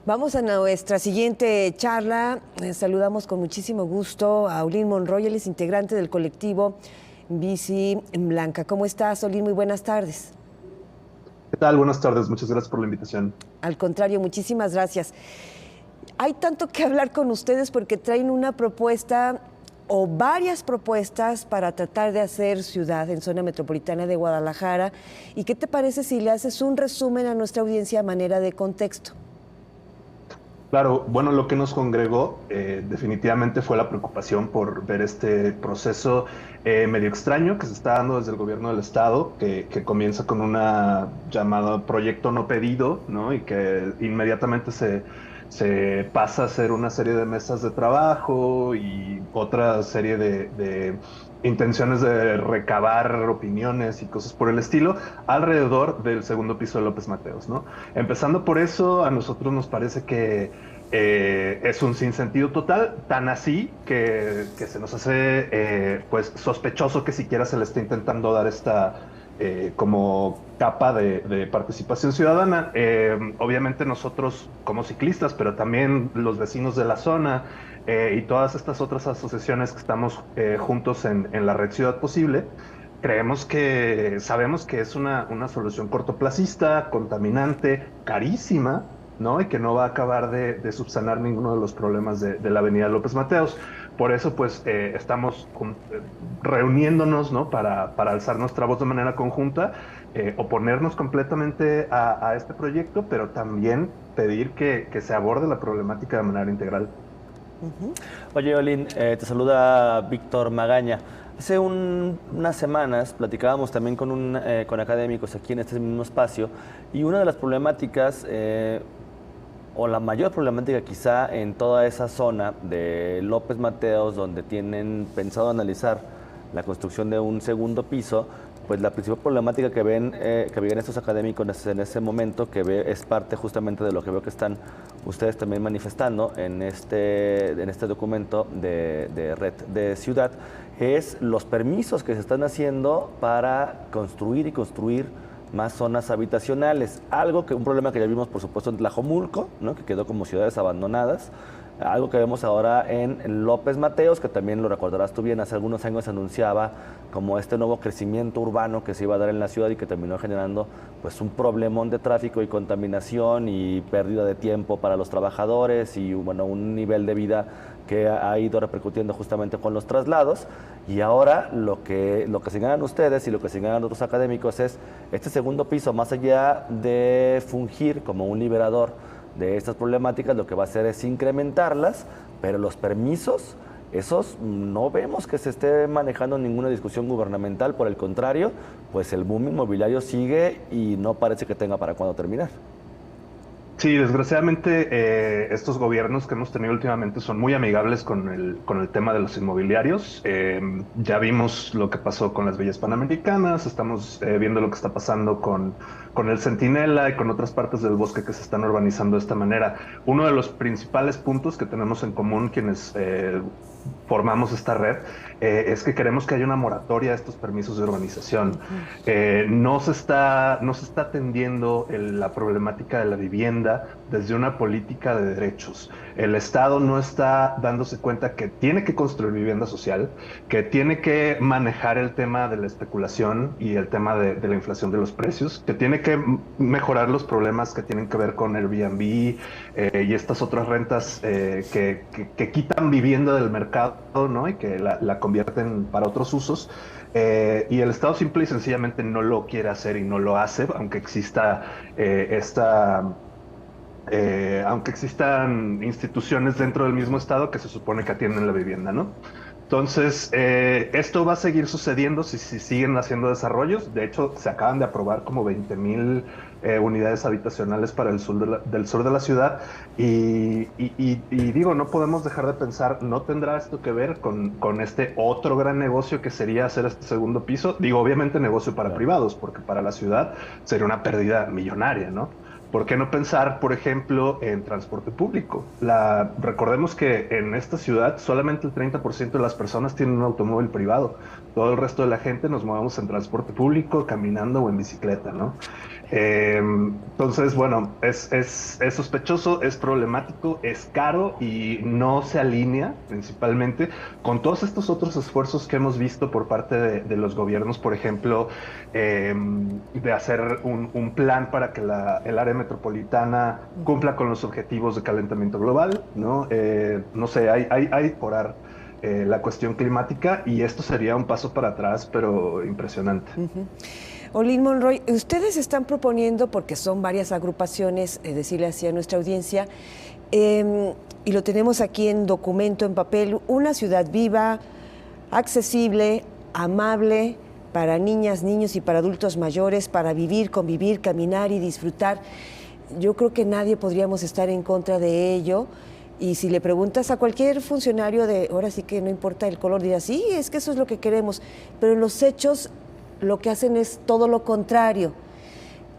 Vamos a nuestra siguiente charla. Saludamos con muchísimo gusto a Olin Monroy, él es integrante del colectivo Bici en Blanca. ¿Cómo estás, Olin? Muy buenas tardes. ¿Qué tal? Buenas tardes, muchas gracias por la invitación. Al contrario, muchísimas gracias. Hay tanto que hablar con ustedes porque traen una propuesta o varias propuestas para tratar de hacer ciudad en zona metropolitana de Guadalajara. ¿Y qué te parece si le haces un resumen a nuestra audiencia a manera de contexto? Claro, bueno, lo que nos congregó definitivamente fue la preocupación por ver este proceso medio extraño que se está dando desde el gobierno del estado, que comienza con una llamada proyecto no pedido, ¿no? Y que inmediatamente se pasa a hacer una serie de mesas de trabajo y otra serie de intenciones de recabar opiniones y cosas por el estilo alrededor del segundo piso de López Mateos, ¿no? Empezando por eso, a nosotros nos parece que es un sinsentido total, tan así que se nos hace pues sospechoso que siquiera se le esté intentando dar esta como capa de participación ciudadana. Obviamente nosotros como ciclistas, pero también los vecinos de la zona y todas estas otras asociaciones que estamos juntos en la red Ciudad Posible, sabemos que es una solución cortoplacista, contaminante, carísima, ¿no? Y que no va a acabar de subsanar ninguno de los problemas de la Avenida López Mateos. Por eso, pues, estamos reuniéndonos, ¿no? Para alzar nuestra voz de manera conjunta, oponernos completamente a este proyecto, pero también pedir que se aborde la problemática de manera integral. Oye, Olin, te saluda Víctor Magaña. Hace unas semanas platicábamos también con académicos aquí en este mismo espacio y una de las problemáticas, o la mayor problemática quizá en toda esa zona de López Mateos, donde tienen pensado analizar la construcción de un segundo piso, pues la principal problemática que viven estos académicos en ese momento, es parte justamente de lo que veo que están ustedes también manifestando en este documento de Red de Ciudad, es los permisos que se están haciendo para construir más zonas habitacionales. Un problema que ya vimos, por supuesto, en Tlajomulco, ¿no? Que quedó como ciudades abandonadas. Algo que vemos ahora en López Mateos, que también lo recordarás tú bien, hace algunos años se anunciaba como este nuevo crecimiento urbano que se iba a dar en la ciudad y que terminó generando pues un problemón de tráfico y contaminación y pérdida de tiempo para los trabajadores y bueno, un nivel de vida que ha ido repercutiendo justamente con los traslados. Y ahora lo que señalan ustedes y lo que señalan otros académicos es este segundo piso, más allá de fungir como un liberador de estas problemáticas, lo que va a hacer es incrementarlas, pero los permisos, esos no vemos que se esté manejando ninguna discusión gubernamental, por el contrario, pues el boom inmobiliario sigue y no parece que tenga para cuándo terminar. Sí, desgraciadamente estos gobiernos que hemos tenido últimamente son muy amigables con el tema de los inmobiliarios. Ya vimos lo que pasó con las villas panamericanas, estamos viendo lo que está pasando con el Centinela y con otras partes del bosque que se están urbanizando de esta manera. Uno de los principales puntos que tenemos en común quienes formamos esta red es que queremos que haya una moratoria a estos permisos de urbanización. No se está atendiendo la problemática de la vivienda desde una política de derechos. El Estado no está dándose cuenta que tiene que construir vivienda social, que tiene que manejar el tema de la especulación y el tema de la inflación de los precios, que tiene que mejorar los problemas que tienen que ver con Airbnb y estas otras rentas que quitan vivienda del mercado, ¿no? Y que la convierten para otros usos. Y el Estado simple y sencillamente no lo quiere hacer y no lo hace, aunque exista aunque existan instituciones dentro del mismo Estado que se supone que atienden la vivienda, ¿no? Entonces, esto va a seguir sucediendo si siguen haciendo desarrollos. De hecho, se acaban de aprobar como 20,000 unidades habitacionales para el sur del sur de la ciudad. Y digo, no podemos dejar de pensar, ¿no tendrá esto que ver con este otro gran negocio que sería hacer este segundo piso? Digo, obviamente negocio para privados, porque para la ciudad sería una pérdida millonaria, ¿no? ¿Por qué no pensar, por ejemplo, en transporte público? Recordemos que en esta ciudad solamente el 30% de las personas tienen un automóvil privado. Todo el resto de la gente nos movemos en transporte público, caminando o en bicicleta, ¿no? Entonces, bueno, es sospechoso, es problemático, es caro y no se alinea principalmente con todos estos otros esfuerzos que hemos visto por parte de los gobiernos, por ejemplo, de hacer un plan para que el área metropolitana cumpla con los objetivos de calentamiento global, ¿no? No sé, hay por la cuestión climática y esto sería un paso para atrás, pero impresionante. Olin Monroy, ustedes están proponiendo, porque son varias agrupaciones, decirle así a nuestra audiencia, y lo tenemos aquí en documento, en papel, una ciudad viva, accesible, amable, para niñas, niños y para adultos mayores, para vivir, convivir, caminar y disfrutar. Yo creo que nadie podríamos estar en contra de ello. Y si le preguntas a cualquier funcionario ahora sí que no importa el color, dirá, sí, es que eso es lo que queremos. Pero en los hechos lo que hacen es todo lo contrario.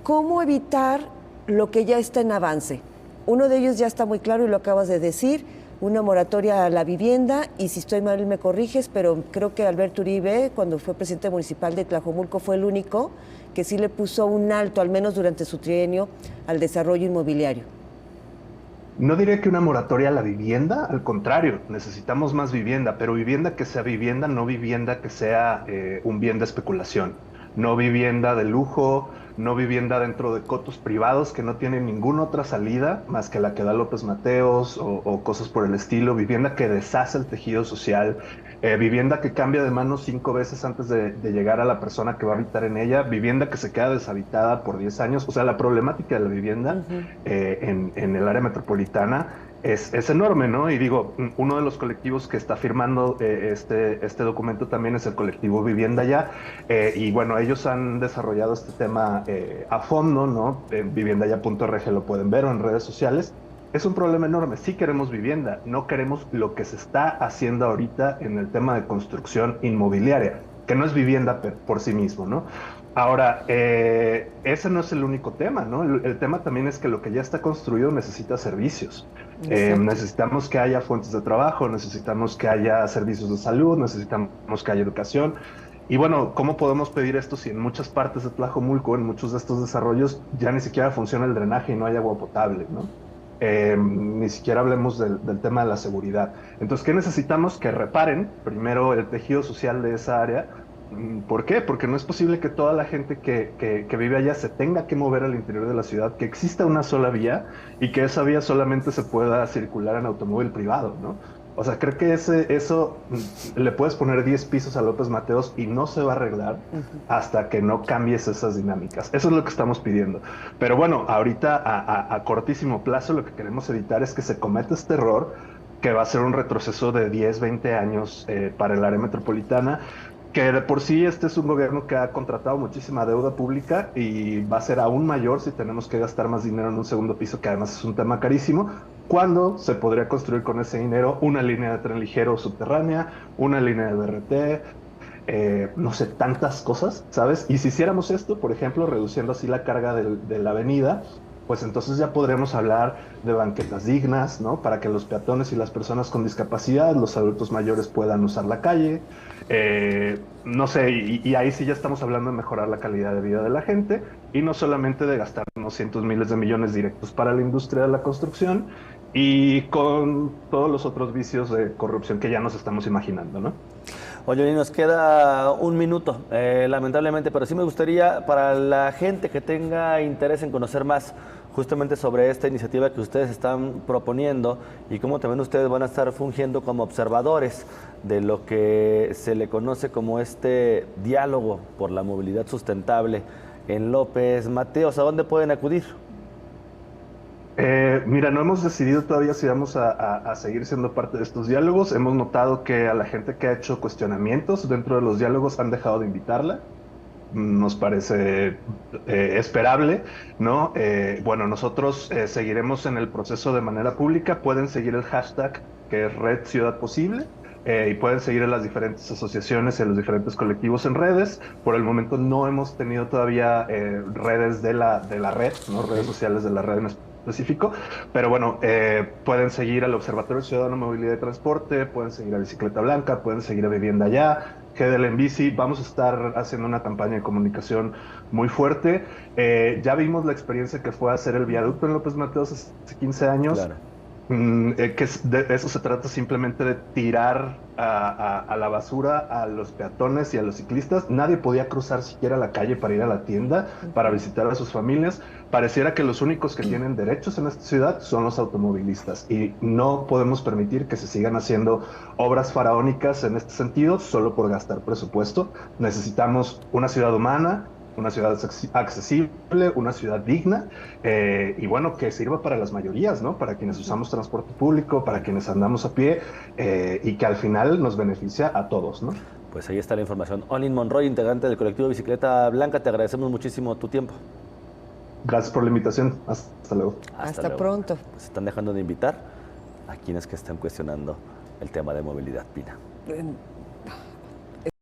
¿Cómo evitar lo que ya está en avance? Uno de ellos ya está muy claro y lo acabas de decir, una moratoria a la vivienda, y si estoy mal me corriges, pero creo que Alberto Uribe, cuando fue presidente municipal de Tlajomulco, fue el único que sí le puso un alto, al menos durante su trienio, al desarrollo inmobiliario. No diré que una moratoria a la vivienda, al contrario, necesitamos más vivienda, pero vivienda que sea vivienda, no vivienda que sea un bien de especulación, no vivienda de lujo, no vivienda dentro de cotos privados que no tienen ninguna otra salida más que la que da López Mateos o cosas por el estilo, vivienda que deshace el tejido social, vivienda que cambia de manos 5 veces antes de llegar a la persona que va a habitar en ella, vivienda que se queda deshabitada por 10 años. O sea, la problemática de la vivienda en el área metropolitana es enorme, ¿no? Y digo, uno de los colectivos que está firmando este documento también es el colectivo Vivienda Ya, y bueno, ellos han desarrollado este tema a fondo, ¿no? En viviendaya.org lo pueden ver o en redes sociales. Es un problema enorme. Sí queremos vivienda, no queremos lo que se está haciendo ahorita en el tema de construcción inmobiliaria, que no es vivienda por sí mismo, ¿no? Ahora, ese no es el único tema, ¿no? El tema también es que lo que ya está construido necesita servicios. Necesitamos que haya fuentes de trabajo, necesitamos que haya servicios de salud, necesitamos que haya educación. Y bueno, ¿cómo podemos pedir esto si en muchas partes de Tlajomulco, en muchos de estos desarrollos, ya ni siquiera funciona el drenaje y no hay agua potable, ¿no? Ni siquiera hablemos del tema de la seguridad. Entonces, ¿qué necesitamos? Que reparen primero el tejido social de esa área. ¿Por qué? Porque no es posible que toda la gente que vive allá se tenga que mover al interior de la ciudad, que exista una sola vía y que esa vía solamente se pueda circular en automóvil privado, ¿no? O sea, creo que eso le puedes poner 10 pisos a López Mateos y no se va a arreglar hasta que no cambies esas dinámicas. Eso es lo que estamos pidiendo. Pero bueno, ahorita a cortísimo plazo lo que queremos evitar es que se cometa este error, que va a ser un retroceso de 10, 20 años para el área metropolitana, que de por sí este es un gobierno que ha contratado muchísima deuda pública y va a ser aún mayor si tenemos que gastar más dinero en un segundo piso, que además es un tema carísimo, cuando se podría construir con ese dinero una línea de tren ligero subterránea, una línea de BRT, no sé, tantas cosas, ¿sabes? Y si hiciéramos esto, por ejemplo, reduciendo así la carga de la avenida, pues entonces ya podremos hablar de banquetas dignas, ¿no? Para que los peatones y las personas con discapacidad, los adultos mayores puedan usar la calle. No sé, y ahí sí ya estamos hablando de mejorar la calidad de vida de la gente y no solamente de gastarnos cientos miles de millones directos para la industria de la construcción y con todos los otros vicios de corrupción que ya nos estamos imaginando, ¿no? Oye, nos queda un minuto, lamentablemente, pero sí me gustaría, para la gente que tenga interés en conocer más justamente sobre esta iniciativa que ustedes están proponiendo y cómo también ustedes van a estar fungiendo como observadores de lo que se le conoce como este diálogo por la movilidad sustentable en López Mateos, ¿a dónde pueden acudir? Mira, no hemos decidido todavía si vamos a seguir siendo parte de estos diálogos. Hemos notado que a la gente que ha hecho cuestionamientos dentro de los diálogos han dejado de invitarla. Nos parece esperable, ¿no? Bueno, nosotros seguiremos en el proceso de manera pública. Pueden seguir el hashtag que es Red Ciudad Posible. Y pueden seguir a las diferentes asociaciones y a los diferentes colectivos en redes. Por el momento no hemos tenido todavía redes de la red, ¿no? Redes sociales de la red en específico, pero bueno, pueden seguir al Observatorio Ciudadano de Movilidad y Transporte, pueden seguir a Bicicleta Blanca, pueden seguir a Vivienda Ya, GDL en bici, vamos a estar haciendo una campaña de comunicación muy fuerte. Ya vimos la experiencia que fue hacer el viaducto en López Mateos hace 15 años. Claro. De eso se trata, simplemente de tirar a la basura a los peatones y a los ciclistas. Nadie podía cruzar siquiera la calle para ir a la tienda, para visitar a sus familias. Pareciera que los únicos que tienen derechos en esta ciudad son los automovilistas, y no podemos permitir que se sigan haciendo obras faraónicas en este sentido solo por gastar presupuesto. Necesitamos una ciudad humana, una ciudad accesible, una ciudad digna, y bueno, que sirva para las mayorías, ¿no? Para quienes usamos transporte público, para quienes andamos a pie, y que al final nos beneficia a todos, ¿no? Pues ahí está la información. Olin Monroy, integrante del colectivo Bicicleta Blanca, te agradecemos muchísimo tu tiempo. Gracias por la invitación. Hasta luego. Hasta luego. pronto. Pues están dejando de invitar a quienes que están cuestionando el tema de movilidad, Pina.